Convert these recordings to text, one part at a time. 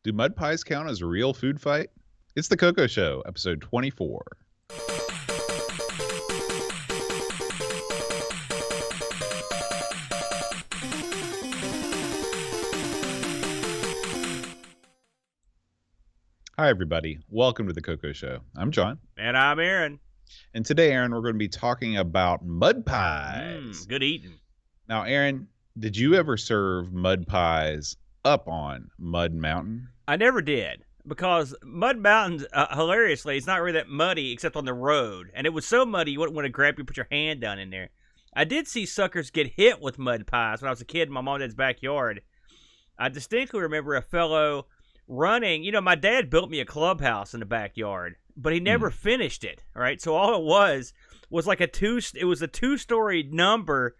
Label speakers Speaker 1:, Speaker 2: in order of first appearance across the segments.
Speaker 1: Do mud pies count as a real food fight? It's the CoCo Show, episode 24. Hi, everybody. Welcome to the CoCo Show. I'm John.
Speaker 2: And I'm Aaron.
Speaker 1: And today, Aaron, we're going to be talking about mud pies.
Speaker 2: Good eating.
Speaker 1: Now, Aaron, did you ever serve mud pies up on Mud Mountain?
Speaker 2: I never did, because Mud Mountain, hilariously, it's not really that muddy except on the road. And it was so muddy you wouldn't want to grab you, put your hand down in there. I did see suckers get hit with mud pies when I was a kid in my mom and dad's backyard. I distinctly remember a fellow running. You know, my dad built me a clubhouse in the backyard, but he never finished it. All right, so all it was like a two-story number,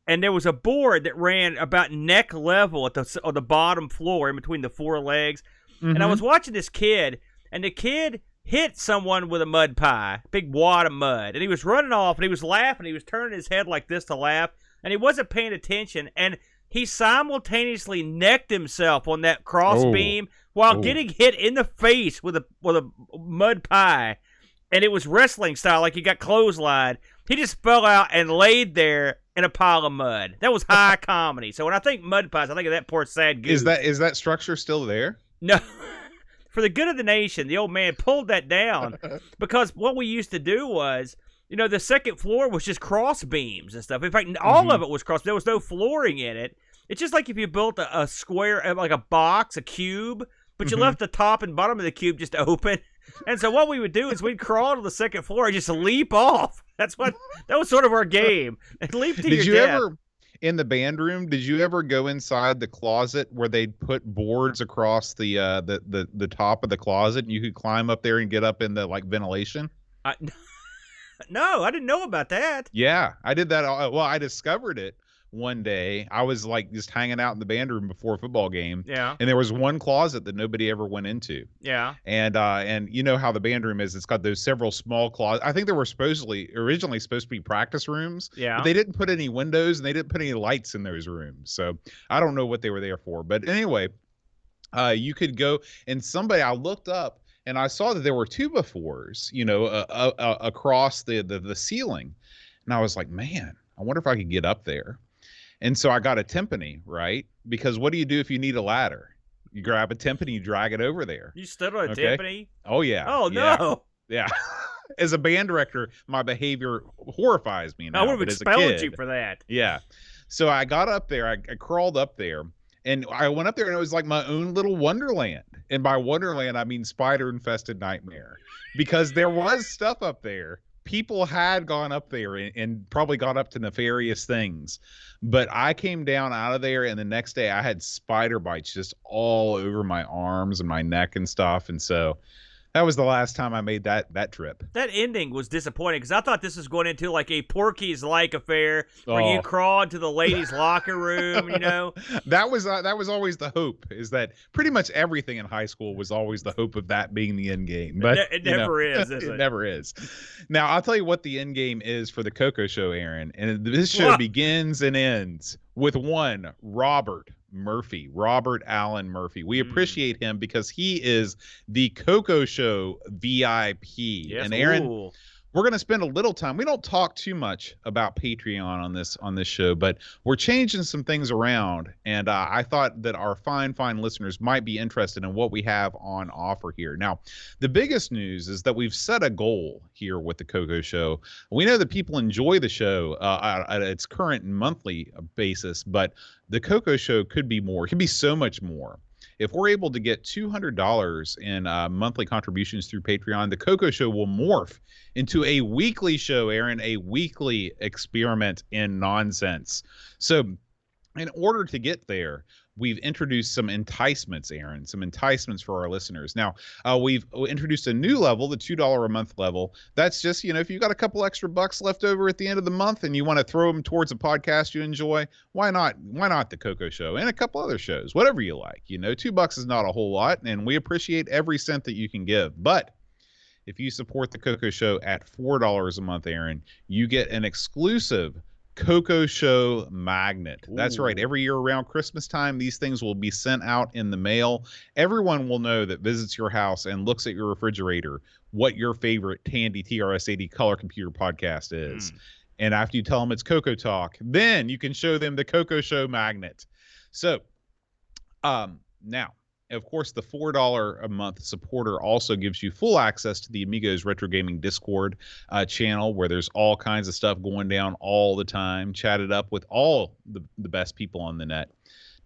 Speaker 2: and there was a board that ran about neck level on the bottom floor in between the four legs. And I was watching this kid, and the kid hit someone with a mud pie, big wad of mud, and he was running off, and he was laughing. He was turning his head like this to laugh, and he wasn't paying attention, and he simultaneously necked himself on that cross beam while getting hit in the face with a mud pie. And it was wrestling style, like he got clotheslined. He just fell out and laid there in a pile of mud. That was high comedy. So when I think mud pies, I think of that poor sad goose.
Speaker 1: Is that structure still there?
Speaker 2: No. For the good of the nation, the old man pulled that down, because what we used to do was, you know, the second floor was just cross beams and stuff. In fact, all of it was cross. There was no flooring in it. It's just like if you built a square, like a box, a cube, but you left the top and bottom of the cube just open. And so what we would do is we'd crawl to the second floor and just leap off. That was sort of our game. And leap to your death.
Speaker 1: Ever, in the band room, did you ever go inside the closet where they'd put boards across the top of the closet, and you could climb up there and get up in the ventilation?
Speaker 2: No, I didn't know about that.
Speaker 1: Yeah, I did that. Well, I discovered it one day. I was just hanging out in the band room before a football game.
Speaker 2: Yeah.
Speaker 1: And there was one closet that nobody ever went into.
Speaker 2: Yeah.
Speaker 1: And you know how the band room is. It's got those several small closets. I think they were originally supposed to be practice rooms.
Speaker 2: Yeah.
Speaker 1: But they didn't put any windows, and they didn't put any lights in those rooms. So I don't know what they were there for. But anyway, you could go, and I looked up, and I saw that there were 2x4s, across the ceiling. And I was like, man, I wonder if I could get up there. And so I got a timpani, right? Because what do you do if you need a ladder? You grab a timpani, you drag it over there.
Speaker 2: You stood on a timpani?
Speaker 1: Oh, yeah.
Speaker 2: Oh,
Speaker 1: yeah.
Speaker 2: no.
Speaker 1: Yeah. As a band director, my behavior horrifies me now.
Speaker 2: I would have expelled you for that.
Speaker 1: Yeah. So I got up there. I crawled up there. And I went up there, and it was like my own little wonderland. And by wonderland, I mean spider-infested nightmare. Because there was stuff up there. People had gone up there and probably got up to nefarious things. But I came down out of there, and the next day I had spider bites just all over my arms and my neck and stuff. And so that was the last time I made that trip.
Speaker 2: That ending was disappointing, because I thought this was going into like a Porky's-like affair where you crawled to the ladies' locker room, you know?
Speaker 1: That was always the hope, is that pretty much everything in high school was always the hope of that being the end game. But
Speaker 2: it never is it?
Speaker 1: It never is. Now, I'll tell you what the end game is for the CoCo Show, Aaron. And this show begins and ends with one Robert Allen Murphy. We appreciate him because he is the CoCo Show VIP.
Speaker 2: Yes,
Speaker 1: and Aaron, we're going to spend a little time. We don't talk too much about Patreon on this show, but we're changing some things around, and I thought that our fine listeners might be interested in what we have on offer here. Now, the biggest news is that we've set a goal here with the CoCo Show. We know that people enjoy the show at its current monthly basis, but the CoCo Show could be more. It could be so much more. If we're able to get $200 in monthly contributions through Patreon, the CoCo Show will morph into a weekly show, Aaron, a weekly experiment in nonsense. So in order to get there, we've introduced some enticements, Aaron, some enticements for our listeners. Now, we've introduced a new level, the $2 a month level. That's just, if you've got a couple extra bucks left over at the end of the month and you want to throw them towards a podcast you enjoy, why not? Why not the CoCo Show and a couple other shows, whatever you like. $2 is not a whole lot, and we appreciate every cent that you can give. But if you support the CoCo Show at $4 a month, Aaron, you get an exclusive CoCo Show magnet. That's right.
Speaker 2: Ooh.
Speaker 1: Every year around Christmas time, these things will be sent out in the mail. Everyone will know that visits your house and looks at your refrigerator what your favorite Tandy TRS-80 Color Computer podcast is. And after you tell them it's CoCo Talk, then you can show them the CoCo Show magnet. So now, of course, the $4 a month supporter also gives you full access to the Amigos Retro Gaming Discord channel, where there's all kinds of stuff going down all the time, chatted up with all the best people on the net.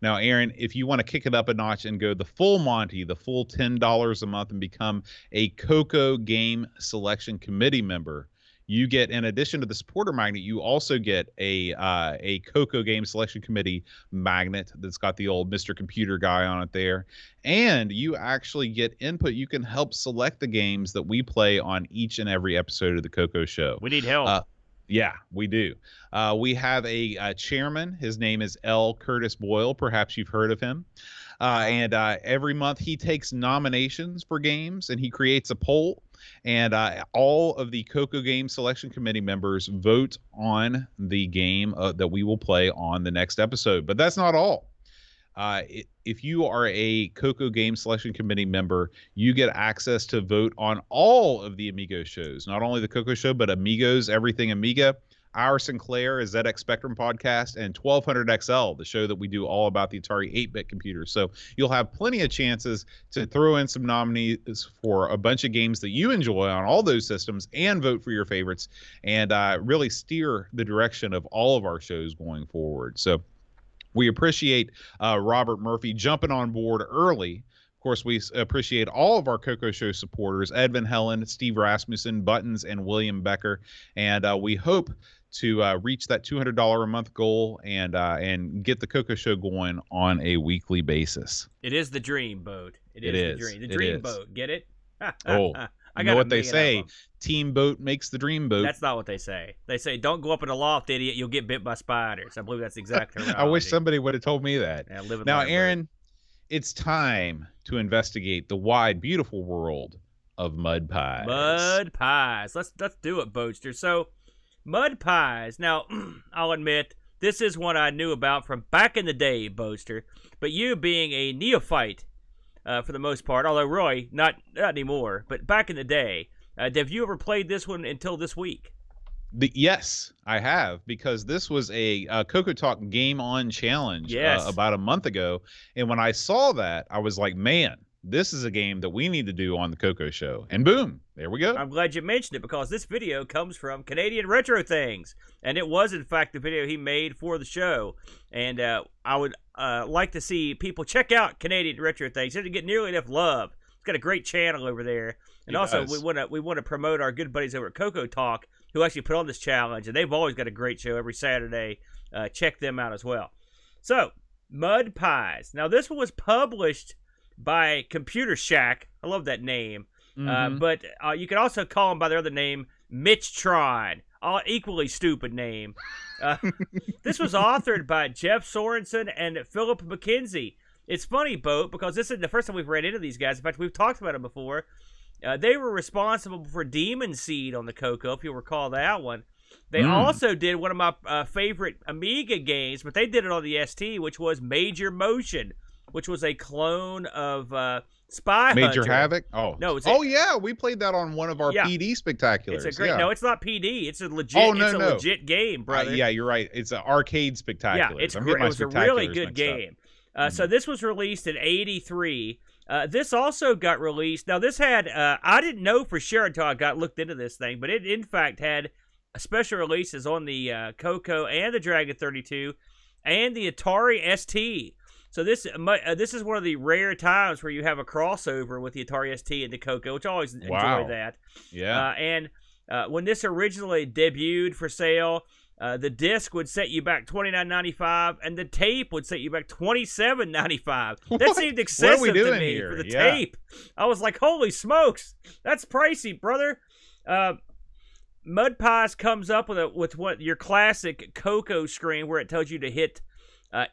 Speaker 1: Now, Aaron, if you want to kick it up a notch and go the full Monty, the full $10 a month, and become a CoCo Game Selection Committee member, you get, in addition to the supporter magnet, you also get a CoCo Game Selection Committee magnet that's got the old Mr. Computer guy on it there. And you actually get input. You can help select the games that we play on each and every episode of the CoCo Show.
Speaker 2: We need help.
Speaker 1: Yeah, we do. We have a chairman. His name is L. Curtis Boyle. Perhaps you've heard of him. And every month he takes nominations for games and he creates a poll. And all of the CoCo Game Selection Committee members vote on the game that we will play on the next episode. But that's not all. If you are a CoCo Game Selection Committee member, you get access to vote on all of the Amigo shows. Not only the CoCo Show, but Amigos, Everything Amiga, Our Sinclair, a ZX Spectrum podcast, and 1200XL, the show that we do all about the Atari 8-bit computer. So you'll have plenty of chances to throw in some nominees for a bunch of games that you enjoy on all those systems and vote for your favorites and really steer the direction of all of our shows going forward. So we appreciate Robert Murphy jumping on board early. Of course, we appreciate all of our CoCo Show supporters, Ed Van Hellen, Steve Rasmussen, Buttons, and William Becker. And we hope to reach that $200 a month goal and get the CoCo Show going on a weekly basis.
Speaker 2: It is the dream boat. It is the dream. The dream boat. Get it?
Speaker 1: Oh, I know what they say. Team boat makes the dream boat.
Speaker 2: That's not what they say. They say, don't go up in a loft, idiot. You'll get bit by spiders. I believe that's exactly right.
Speaker 1: I wish somebody would have told me that.
Speaker 2: Yeah,
Speaker 1: now, Aaron, it's time to investigate the wide, beautiful world of mud pies.
Speaker 2: Mud pies. Let's do it, Boatster. So, mud pies. Now, I'll admit, this is one I knew about from back in the day, Boatster. But you being a neophyte, for the most part, although Roy, not anymore, but back in the day, have you ever played this one until this week?
Speaker 1: Yes, I have, because this was a CoCo Talk Game On Challenge about a month ago. And when I saw that, I was like, man, this is a game that we need to do on the CoCo Show. And boom, there we go.
Speaker 2: I'm glad you mentioned it, because this video comes from Canadian Retro Things. And it was, in fact, the video he made for the show. And I would like to see people check out Canadian Retro Things. It doesn't get nearly enough love. It's got a great channel over there. And also, we want to promote our good buddies over at CoCo Talk, who actually put on this challenge. And they've always got a great show every Saturday. Check them out as well. So, Mud Pies. Now, this one was published by Computer Shack. I love that name. But you can also call him by their other name, Mitch Tron. Equally stupid name. This was authored by Jeff Sorensen and Philip McKenzie. It's funny, Boat, because this isn't the first time we've ran into these guys. In fact, we've talked about them before. They were responsible for Demon Seed on the CoCo, if you'll recall that one. They also did one of my favorite Amiga games, but they did it on the ST, which was Major Motion, which was a clone of Spy
Speaker 1: Major
Speaker 2: Hunter.
Speaker 1: Havoc? Oh.
Speaker 2: No,
Speaker 1: yeah, we played that on one of our PD spectaculars.
Speaker 2: It's a great, no, it's not PD. It's a legit, legit game, brother.
Speaker 1: Yeah, you're right. It's an arcade spectacular.
Speaker 2: Yeah, it's great. It was a really good game. So this was released in '83. This also got released. Now, this had, I didn't know for sure until I got looked into this thing, but it, in fact, had special releases on the CoCo and the Dragon 32 and the Atari ST. So this is one of the rare times where you have a crossover with the Atari ST and the CoCo, which I always enjoy that.
Speaker 1: Yeah.
Speaker 2: And when this originally debuted for sale, the disc would set you back $29.95, and the tape would set you back $27.95. That seemed excessive to me for the tape. I was like, holy smokes, that's pricey, brother. Mud Pies comes up with what your classic CoCo screen, where it tells you to hit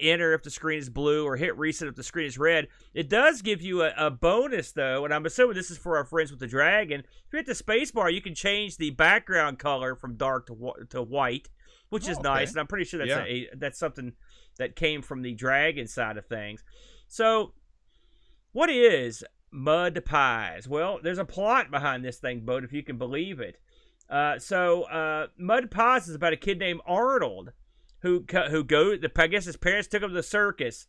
Speaker 2: enter if the screen is blue or hit reset if the screen is red. It does give you a bonus, though, and I'm assuming this is for our friends with the Dragon. If you hit the space bar, you can change the background color from dark to white. which is
Speaker 1: Oh,
Speaker 2: nice,
Speaker 1: okay.
Speaker 2: and I'm pretty sure that's
Speaker 1: Yeah.
Speaker 2: that's something that came from the dragon side of things. So, what is mud pies? Well, there's a plot behind this thing, Boat, if you can believe it. Mud pies is about a kid named Arnold I guess his parents took him to the circus,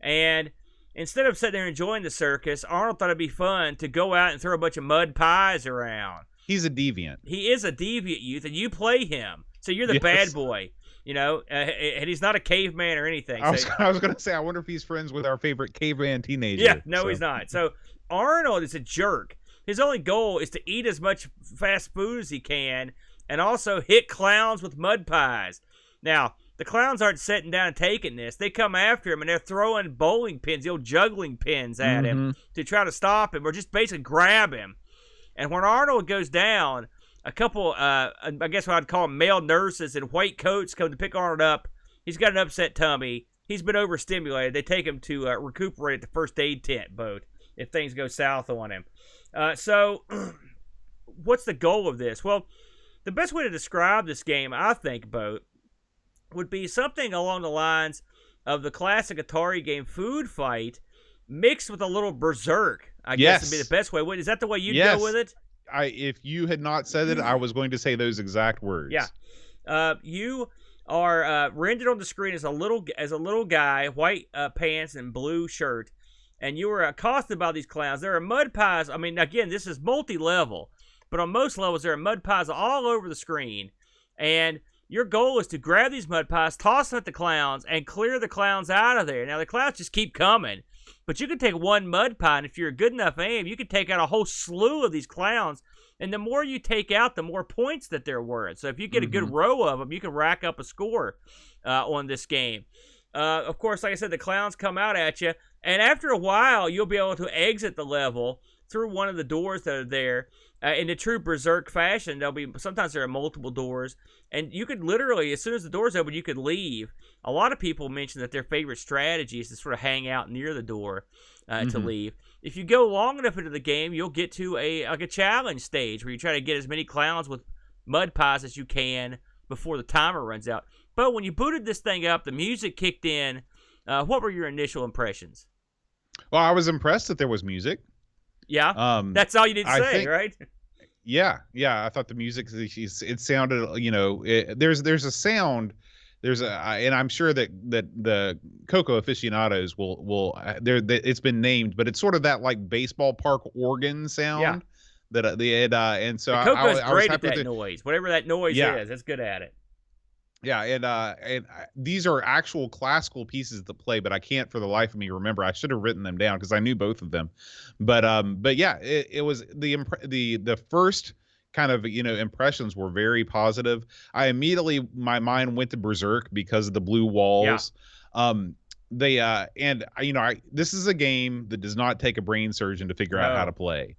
Speaker 2: and instead of sitting there enjoying the circus, Arnold thought it'd be fun to go out and throw a bunch of mud pies around.
Speaker 1: He's a deviant.
Speaker 2: He is a deviant youth, and you play him. So you're the
Speaker 1: Yes.
Speaker 2: bad boy, and he's not a caveman or anything.
Speaker 1: I was going to say, I wonder if he's friends with our favorite caveman teenager.
Speaker 2: Yeah, no, he's not. So Arnold is a jerk. His only goal is to eat as much fast food as he can and also hit clowns with mud pies. Now, the clowns aren't sitting down and taking this. They come after him, and they're throwing bowling pins, the old juggling pins at him to try to stop him or just basically grab him. And when Arnold goes down, a couple, I guess what I'd call them male nurses in white coats come to pick Arnold up. He's got an upset tummy. He's been overstimulated. They take him to recuperate at the first aid tent, Boat, if things go south on him. So, what's the goal of this? Well, the best way to describe this game, I think, Boat, would be something along the lines of the classic Atari game Food Fight mixed with a little Berzerk, I guess would be the best way. Is that the way you'd go with it?
Speaker 1: If you had not said it, I was going to say those exact words.
Speaker 2: Yeah. You are rendered on the screen as a little guy, white pants and blue shirt, and you are accosted by these clowns. There are mud pies. I mean, again, this is multi-level, but on most levels there are mud pies all over the screen, and your goal is to grab these mud pies, toss them at the clowns, and clear the clowns out of there. Now, the clowns just keep coming, but you can take one mud pie, and if you're a good enough aim, you can take out a whole slew of these clowns, and the more you take out, the more points that they're worth. So if you get a good row of them, you can rack up a score on this game. Of course, like I said, the clowns come out at you, and after a while, you'll be able to exit the level through one of the doors that are there. In the true Berserk fashion, sometimes there are multiple doors, and you could literally, as soon as the doors open, you could leave. A lot of people mention that their favorite strategy is to sort of hang out near the door to leave. If you go long enough into the game, you'll get to a challenge stage where you try to get as many clowns with mud pies as you can before the timer runs out. But when you booted this thing up, the music kicked in. What were your initial impressions?
Speaker 1: Well, I was impressed that there was music.
Speaker 2: Yeah, that's all you need to say, right?
Speaker 1: Yeah. I thought the music, it sounded, there's a sound, and I'm sure that the CoCo aficionados will it's been named, but it's sort of that like baseball park organ sound that they had, and so
Speaker 2: CoCo's
Speaker 1: I
Speaker 2: great at that noise, whatever that noise is. It's good at it.
Speaker 1: Yeah, and these are actual classical pieces to play, but I can't for the life of me remember. I should have written them down because I knew both of them. But yeah, it was the first kind of impressions were very positive. My mind went to Berserk because of the blue walls. Yeah. This is a game that does not take a brain surgeon to figure out how to play.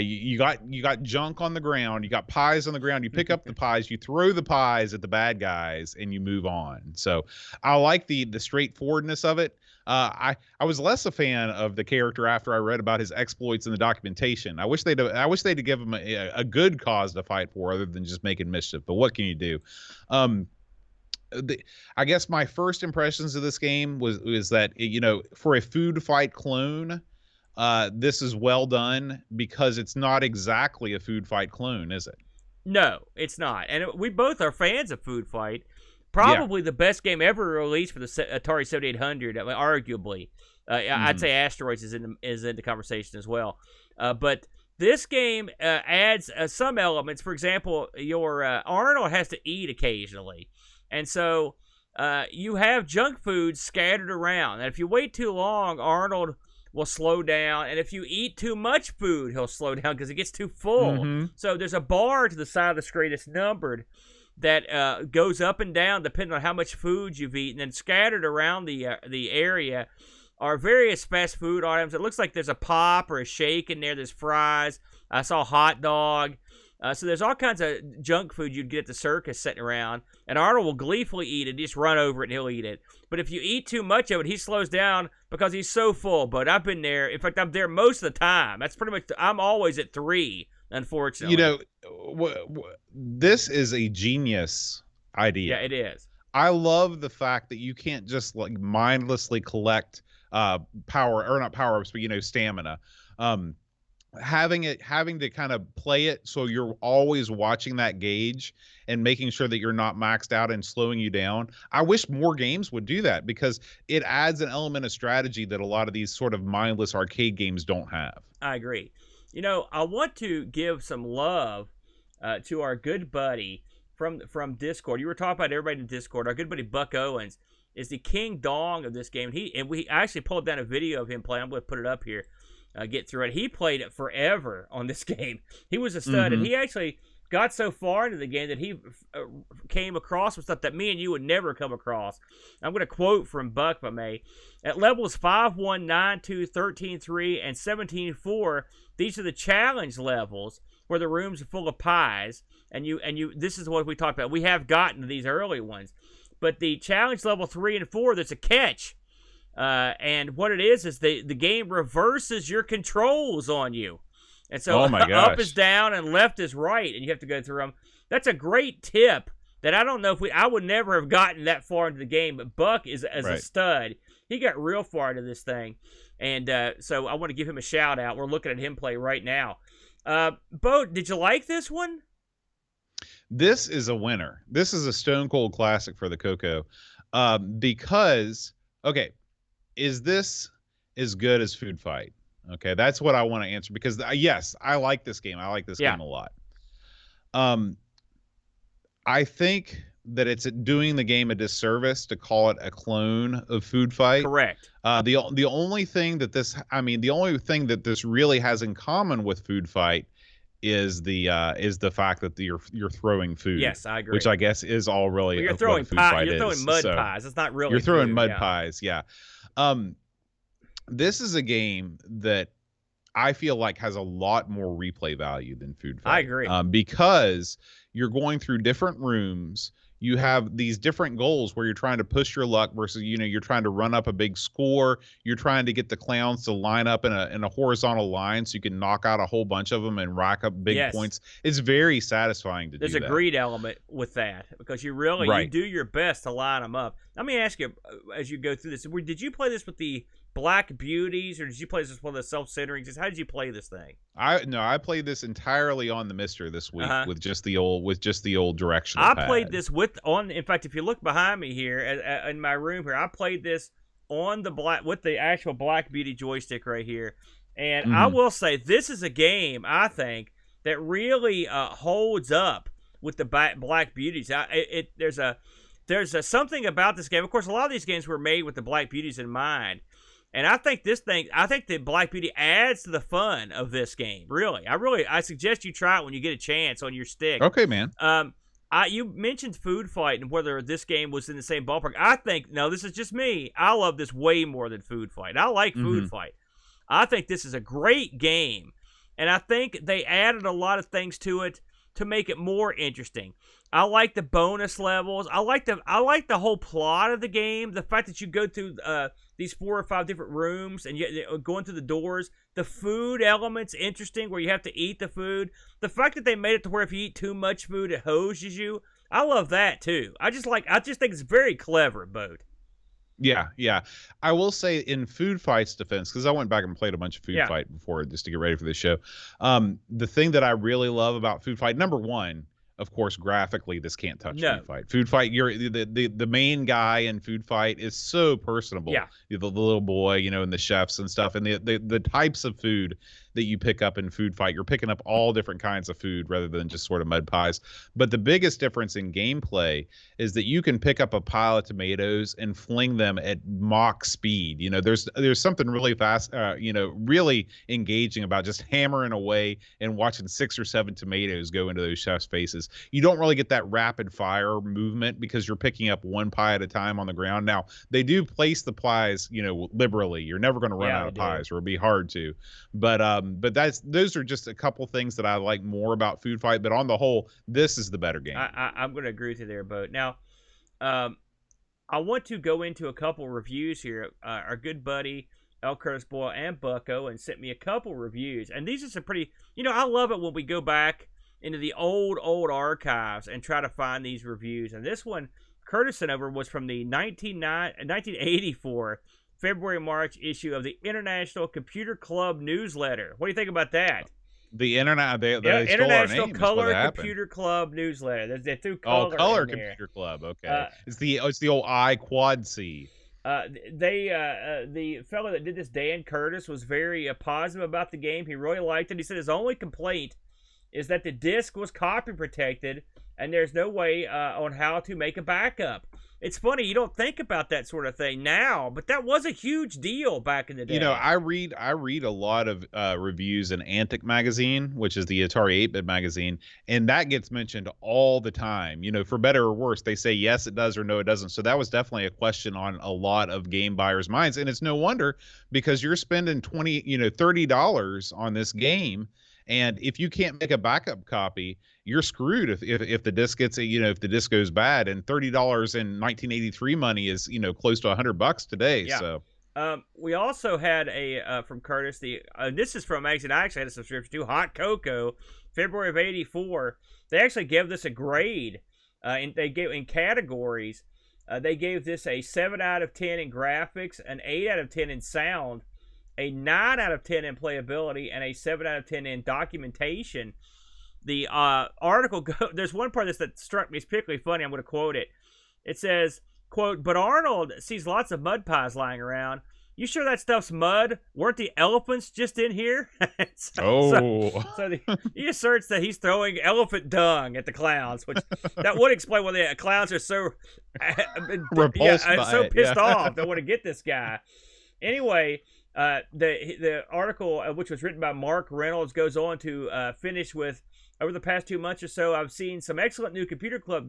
Speaker 1: You got junk on the ground, you got pies on the ground, you pick up the pies, you throw the pies at the bad guys, and you move on. So I like the straightforwardness of it. I was less a fan of the character after I read about his exploits in the documentation. I wish they'd give him a good cause to fight for other than just making mischief. But what can you do? I guess my first impressions of this game was that for a Food Fight clone, this is well done because it's not exactly a Food Fight clone, is it?
Speaker 2: No, it's not. And we both are fans of Food Fight. Probably the best game ever released for the Atari 7800, arguably. I'd say Asteroids is in the conversation as well. But this game adds some elements. For example, your Arnold has to eat occasionally. And so you have junk food scattered around. And if you wait too long, Arnold will slow down, and if you eat too much food, he'll slow down because it gets too full. So there's a bar to the side of the screen that's numbered that goes up and down depending on how much food you've eaten, and scattered around the area are various fast food items. It looks like there's a pop or a shake in there. There's fries. I saw a hot dog. So there's all kinds of junk food you'd get at the circus sitting around, and Arnold will gleefully eat it. Just run over it and he'll eat it. But if you eat too much of it, he slows down because he's so full. But I've been there. In fact, I'm there most of the time. That's pretty much. I'm always at 3, unfortunately.
Speaker 1: This is a genius idea.
Speaker 2: Yeah, it is.
Speaker 1: I love the fact that you can't just like mindlessly collect power, or not power ups, but stamina. Um, having to kind of play it so you're always watching that gauge and making sure that you're not maxed out and slowing you down. I wish more games would do that, because it adds an element of strategy that a lot of these sort of mindless arcade games don't have.
Speaker 2: I agree. I want to give some love to our good buddy from Discord. You were talking about everybody in Discord. Our good buddy Buck Owens is the king dong of this game. We actually pulled down a video of him playing. I'm going to put it up here. Get through it. He played it forever on this game. He was a stud, and he actually got so far into the game that he came across some stuff that me and you would never come across. I'm going to quote from Buck, if I may. At levels 5, 1, 9, 2, 13, 3, and 17, 4, these are the challenge levels where the rooms are full of pies. And this is what we talked about. We have gotten to these early ones. But the challenge level 3 and 4, there's a catch. And what it is the game reverses your controls on you. And so
Speaker 1: oh my gosh.
Speaker 2: Up is down and left is right, and you have to go through them. That's a great tip that I don't know if I would never have gotten that far into the game, but Buck is as a stud. He got real far into this thing. And so I want to give him a shout out. We're looking at him play right now. Bo, did you like this one?
Speaker 1: This is a winner. This is a stone cold classic for the CoCo. Because, okay, is this as good as Food Fight? Okay, that's what I want to answer, because yes, I like this game. I like this game a lot. I think that it's doing the game a disservice to call it a clone of Food Fight.
Speaker 2: Correct.
Speaker 1: The only thing that this really has in common with Food Fight is the fact that you're throwing food.
Speaker 2: Yes, I agree.
Speaker 1: Which I guess is all really
Speaker 2: well, you're throwing
Speaker 1: Food Fight
Speaker 2: You're throwing mud pies. It's not really.
Speaker 1: You're throwing
Speaker 2: food,
Speaker 1: mud pies. Yeah. This is a game that I feel like has a lot more replay value than Food Fight.
Speaker 2: I agree.
Speaker 1: Because you're going through different rooms. You have these different goals where you're trying to push your luck versus, you're trying to run up a big score. You're trying to get the clowns to line up in a horizontal line so you can knock out a whole bunch of them and rack up big points. It's very satisfying to do that.
Speaker 2: There's a greed element with that, because you really you do your best to line them up. Let me ask you, as you go through this, did you play this with the Black Beauties, or did you play this with one of the self-centerings? How did you play this thing?
Speaker 1: I played this entirely on the Mister this week with just the old directional pad.
Speaker 2: I played this in fact, if you look behind me here in my room here, I played this on with the actual Black Beauty joystick right here. And I will say, this is a game, I think, that really holds up with the Black Beauties. There's something about this game. Of course, a lot of these games were made with the Black Beauties in mind. And I think the Black Beauty adds to the fun of this game. Really, I suggest you try it when you get a chance on your stick.
Speaker 1: Okay, man.
Speaker 2: You mentioned Food Fight and whether this game was in the same ballpark. I think, no, this is just me. I love this way more than Food Fight. I like Food Fight. I think this is a great game, and I think they added a lot of things to it to make it more interesting. I like the bonus levels. I like the whole plot of the game. The fact that you go through these 4 or 5 different rooms and you going through the doors. The food element's interesting, where you have to eat the food. The fact that they made it to where if you eat too much food, it hoses you. I love that too. I just think it's very clever, Boat.
Speaker 1: Yeah. I will say, in Food Fight's defense, because I went back and played a bunch of Food Fight before just to get ready for this show. The thing that I really love about Food Fight, number one, of course, graphically, this can't touch Food Fight. Food Fight, you're the main guy in Food Fight is so personable.
Speaker 2: Yeah.
Speaker 1: The little boy, and the chefs and stuff, and the types of food that you pick up in Food Fight, you're picking up all different kinds of food rather than just sort of mud pies. But the biggest difference in gameplay is that you can pick up a pile of tomatoes and fling them at mock speed. There's something really fast, really engaging about just hammering away and watching 6 or 7 tomatoes go into those chefs' faces. You don't really get that rapid fire movement because you're picking up one pie at a time on the ground. Now, they do place the pies, liberally. You're never going to run out of pies, or it'll be hard to. But those are just a couple things that I like more about Food Fight. But on the whole, this is the better game.
Speaker 2: I'm going to agree with you there, Bo. Now, I want to go into a couple reviews here. Our good buddy L. Curtis Boyle and Bucko and sent me a couple reviews, and these are some pretty. I love it when we go back into the old archives and try to find these reviews. And this one, Curtis sent over, was from the 1984 February-March issue of the International Computer Club newsletter. What do you think about that?
Speaker 1: The internet, they
Speaker 2: International
Speaker 1: stole our name,
Speaker 2: Color Computer Club newsletter. They threw color.
Speaker 1: Oh, Color
Speaker 2: in there.
Speaker 1: Computer Club. Okay, it's the old I quad C.
Speaker 2: The fellow that did this, Dan Curtis, was very positive about the game. He really liked it. He said his only complaint is that the disc was copy protected and there's no way on how to make a backup. It's funny, you don't think about that sort of thing now, but that was a huge deal back in the day.
Speaker 1: You know, I read a lot of reviews in Antic magazine, which is the Atari 8-bit magazine, and that gets mentioned all the time. You know, for better or worse, they say yes it does or no it doesn't. So that was definitely a question on a lot of game buyers' minds, and it's no wonder because you're spending $30 on this game. And if you can't make a backup copy, you're screwed if the disc gets if the disc goes bad. And $30 in 1983 money is close to $100 today.
Speaker 2: Yeah.
Speaker 1: So
Speaker 2: we also had a from Curtis. This is from magazine I actually had a subscription to, Hot Cocoa, February of '84. They actually gave this a grade, and they gave in categories. They gave this a 7 out of 10 in graphics, an 8 out of 10 in sound, a 9 out of 10 in playability, and a 7 out of 10 in documentation. The article, there's one part of this that struck me as particularly funny. I'm going to quote it. It says, quote, "But Arnold sees lots of mud pies lying around. You sure that stuff's mud? Weren't the elephants just in here?" He asserts that he's throwing elephant dung at the clowns, which that would explain why the clowns are so pissed off. They want to get this guy. Anyway, the article, which was written by Mark Reynolds, goes on to finish with, over the past 2 months or so, I've seen some excellent new computer club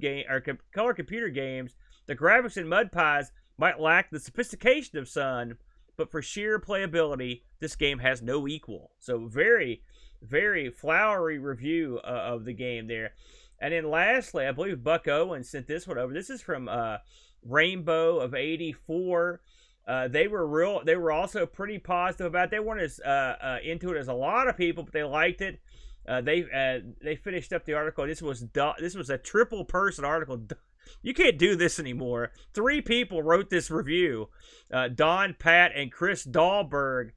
Speaker 2: color computer games. The graphics in Mud Pies might lack the sophistication of Sun, but for sheer playability, this game has no equal. So very, very flowery review of the game there. And then lastly, I believe Buck Owen sent this one over. This is from Rainbow of '84. They were also pretty positive about it. They weren't as into it as a lot of people, but they liked it. They finished up the article. This was a triple person article. You can't do this anymore. 3 people wrote this review. Don, Pat, and Chris Dahlberg.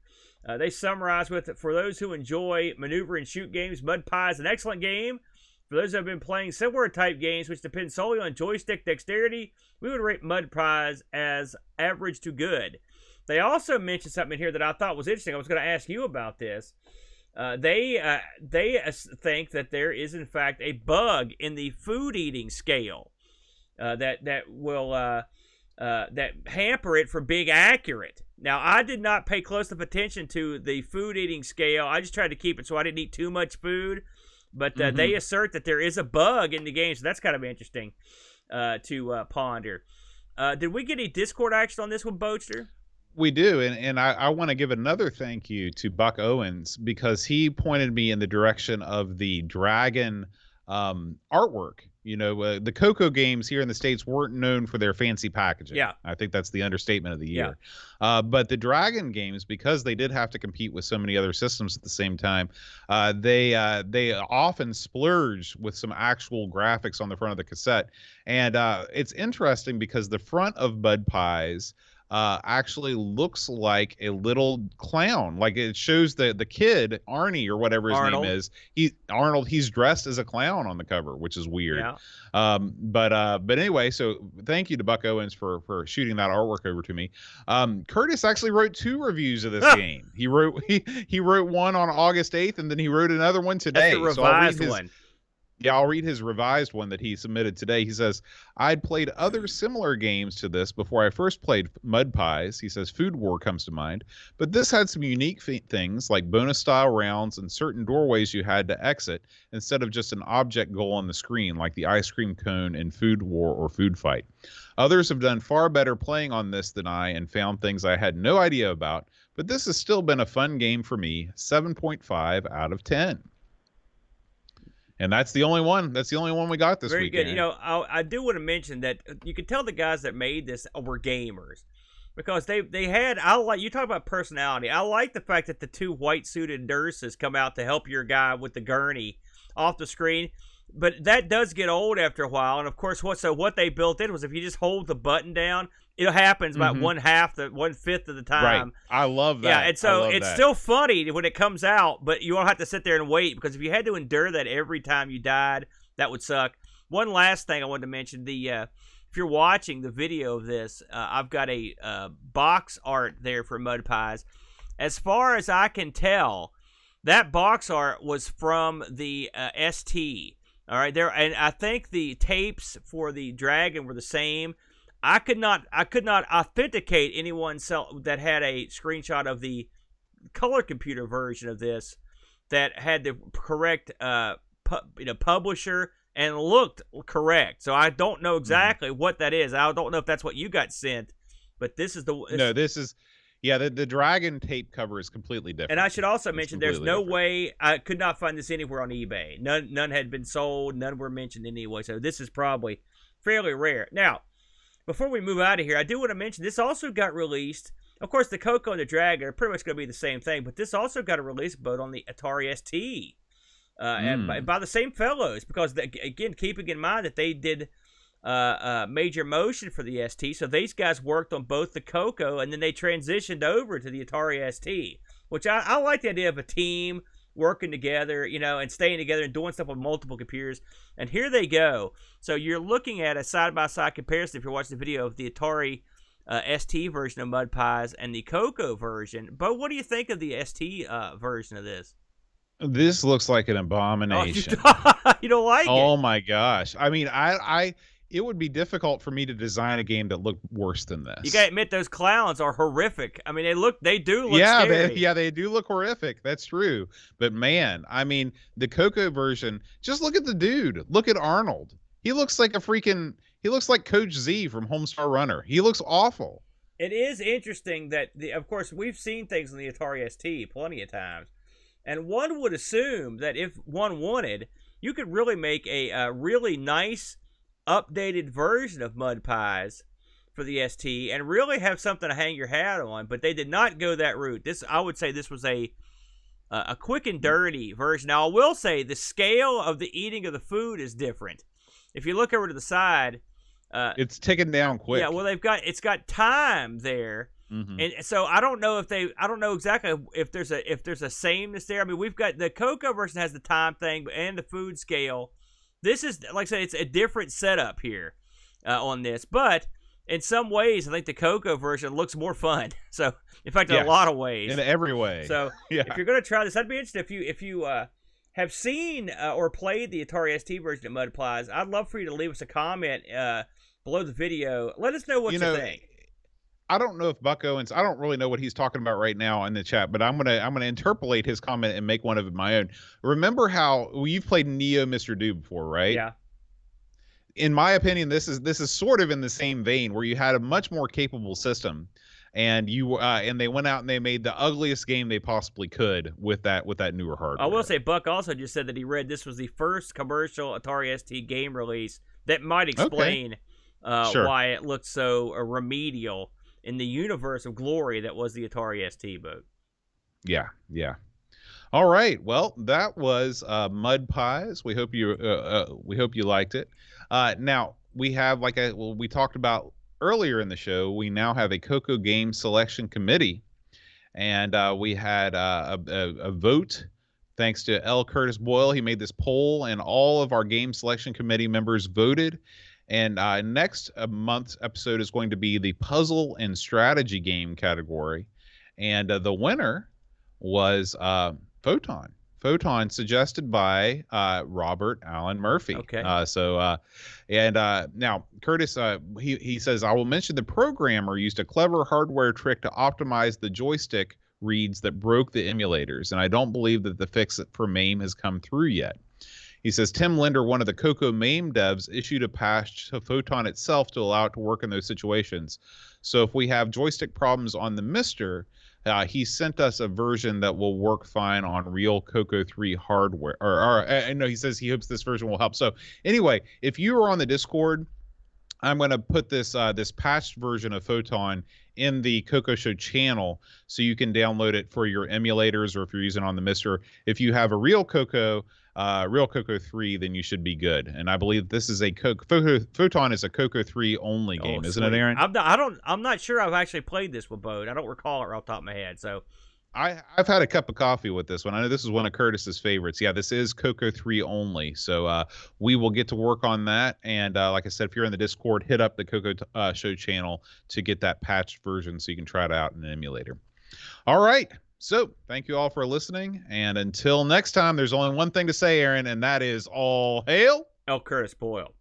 Speaker 2: They summarized with it: "For those who enjoy maneuver and shoot games, Mud Pie is an excellent game. For those who have been playing similar type games which depend solely on joystick dexterity, we would rate Mud Pies as average to good." They also mentioned something in here that I thought was interesting. I was going to ask you about this. They think that there is in fact a bug in the food eating scale that will that hamper it from being accurate. Now, I did not pay close enough attention to the food eating scale. I just tried to keep it so I didn't eat too much food. But they assert that there is a bug in the game, so that's kind of interesting to ponder. Did we get any Discord action on this one, Boaster?
Speaker 1: We do, and I want to give another thank you to Buck Owens because he pointed me in the direction of the Dragon artwork. The CoCo games here in the States weren't known for their fancy packaging.
Speaker 2: Yeah.
Speaker 1: I think that's the understatement of the year. Yeah. But the Dragon games, because they did have to compete with so many other systems at the same time, they often splurged with some actual graphics on the front of the cassette. And it's interesting because the front of Mud Pies actually looks like a little clown. Like it shows the kid, Arnie or whatever his name is. He's dressed as a clown on the cover, which is weird. Yeah. But anyway, so thank you to Buck Owens for shooting that artwork over to me. Curtis actually wrote 2 reviews of this game. He wrote one on August 8th, and then he wrote another one today.
Speaker 2: That's the revised one.
Speaker 1: Yeah, I'll read his revised one that he submitted today. He says, "I'd played other similar games to this before I first played Mud Pies." He says, "Food War comes to mind. But this had some unique things like bonus-style rounds and certain doorways you had to exit instead of just an object goal on the screen like the ice cream cone in Food War or Food Fight. Others have done far better playing on this than I and found things I had no idea about. But this has still been a fun game for me. 7.5 out of 10. And that's the only one. That's the only one we got this week.
Speaker 2: Very good. I do want to mention that you could tell the guys that made this were gamers because they had. You talk about personality. I like the fact that the 2 white suited nurses come out to help your guy with the gurney off the screen. But that does get old after a while. And of course, what they built in was if you just hold the button down, it happens about 1/5 of the time.
Speaker 1: Right. I love that.
Speaker 2: Yeah, and so it's still funny when it comes out, but you won't have to sit there and wait, because if you had to endure that every time you died, that would suck. One last thing I wanted to mention: if you're watching the video of this, I've got a box art there for Mud Pies. As far as I can tell, that box art was from the ST. All right, there, and I think the tapes for the Dragon were the same. I could not authenticate anyone that had a screenshot of the color computer version of this that had the correct publisher and looked correct. So I don't know exactly what that is. I don't know if that's what you got sent, but this is
Speaker 1: this is. Yeah, the Dragon tape cover is completely different.
Speaker 2: And I should also mention, there's no way, I could not find this anywhere on eBay. None had been sold. None were mentioned anyway. So this is probably fairly rare. Now, before we move out of here, I do want to mention this also got released. Of course, the CoCo and the Dragon are pretty much going to be the same thing, but this also got a release both on the Atari ST and by the same fellows, because, again, keeping in mind that they did major motion for the ST, so these guys worked on both the CoCo, and then they transitioned over to the Atari ST, which I like the idea of a team working together, and staying together and doing stuff on multiple computers. And here they go. So you're looking at a side-by-side comparison if you're watching the video of the Atari ST version of Mud Pies and the CoCo version. But what do you think of the ST version of this?
Speaker 1: This looks like an abomination.
Speaker 2: Oh, you don't like it?
Speaker 1: Oh my gosh! I mean, it would be difficult for me to design a game that looked worse than this.
Speaker 2: You gotta admit, those clowns are horrific. I mean, they do look scary.
Speaker 1: They do look horrific. That's true. But man, I mean, the CoCo version, just look at the dude. Look at Arnold. He looks like he looks like Coach Z from Homestar Runner. He looks awful.
Speaker 2: It is interesting that, of course, we've seen things on the Atari ST plenty of times. And one would assume that if one wanted, you could really make a really nice, updated version of Mud Pies for the ST and really have something to hang your hat on. But they did not go that route. I would say this was a quick and dirty version. Now, I will say the scale of the eating of the food is different. If you look over to the side,
Speaker 1: it's ticking down quick.
Speaker 2: Yeah, well, it's got time there. And so I don't know exactly if there's a sameness there. I mean, we've got the CoCo version has the time thing and the food scale. This is, like I said, it's a different setup here on this, but in some ways, I think the CoCo version looks more fun. So, in fact, in a lot of ways,
Speaker 1: in every way.
Speaker 2: So, if you're going to try this, I'd be interested if you have seen or played the Atari ST version of Mud Pies. I'd love for you to leave us a comment below the video. Let us know what you think.
Speaker 1: I don't know if Buck Owens, I don't really know what he's talking about right now in the chat, but I'm gonna interpolate his comment and make one of my own. Remember how you've played Neo Mr. Do before, right?
Speaker 2: Yeah.
Speaker 1: In my opinion, this is sort of in the same vein, where you had a much more capable system, and they went out and they made the ugliest game they possibly could with that newer hardware.
Speaker 2: I will say, Buck also just said that he read this was the first commercial Atari ST game release. That might explain why it looked so remedial in the universe of glory that was the Atari ST boat.
Speaker 1: Yeah. All right. Well, that was Mud Pies. We hope you liked it. Now we have, we talked about earlier in the show, we now have a CoCo game selection committee, and we had a vote thanks to L. Curtis Boyle. He made this poll, and all of our game selection committee members voted. And next month's episode is going to be the puzzle and strategy game category. And the winner was Photon. Photon, suggested by Robert Allen Murphy.
Speaker 2: Okay.
Speaker 1: Now, Curtis, he says, I will mention the programmer used a clever hardware trick to optimize the joystick reads that broke the emulators. And I don't believe that the fix for MAME has come through yet. He says, Tim Linder, one of the CoCo MAME devs, issued a patch to Photon itself to allow it to work in those situations. So if we have joystick problems on the Mister, he sent us a version that will work fine on real CoCo 3 hardware. He says he hopes this version will help. So anyway, if you are on the Discord, I'm going to put this patched version of Photon in the CoCo Show channel, so you can download it for your emulators, or if you're using it on the Mister. If you have a real CoCo 3, then you should be good. And I believe this is a Photon is a CoCo 3 only game, isn't it, Aaron?
Speaker 2: I'm not sure I've actually played this with Bode. I don't recall it off the top of my head. So
Speaker 1: I've had a cup of coffee with this one. I know this is one of Curtis's favorites. Yeah, this is CoCo 3 only. So we will get to work on that. And like I said, if you're in the Discord, hit up the CoCo Show channel to get that patched version so you can try it out in an emulator. All right. So thank you all for listening. And until next time, there's only one thing to say, Aaron, and that is all hail
Speaker 2: El Curtis Boyle.